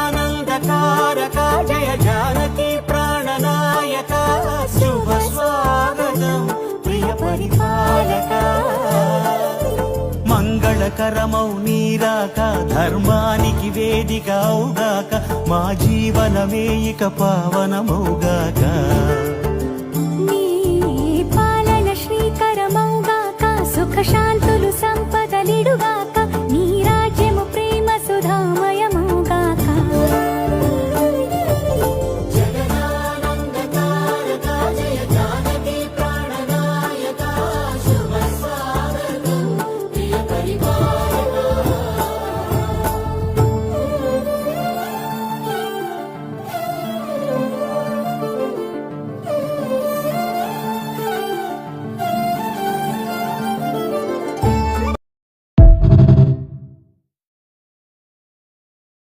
జగదానందకారక జయ జానకి ప్రాణనాయక శుభ స్వాగతం ప్రియ పరిపాలక మంగళకరమౌ నీరాక ధర్మానికి వేదిక అవుగాక మా జీవనమే ఇక పావనమౌగాక నీ పాలన శ్రీకరమౌగాక సుఖ శాంతులు సంపదలిడుగాక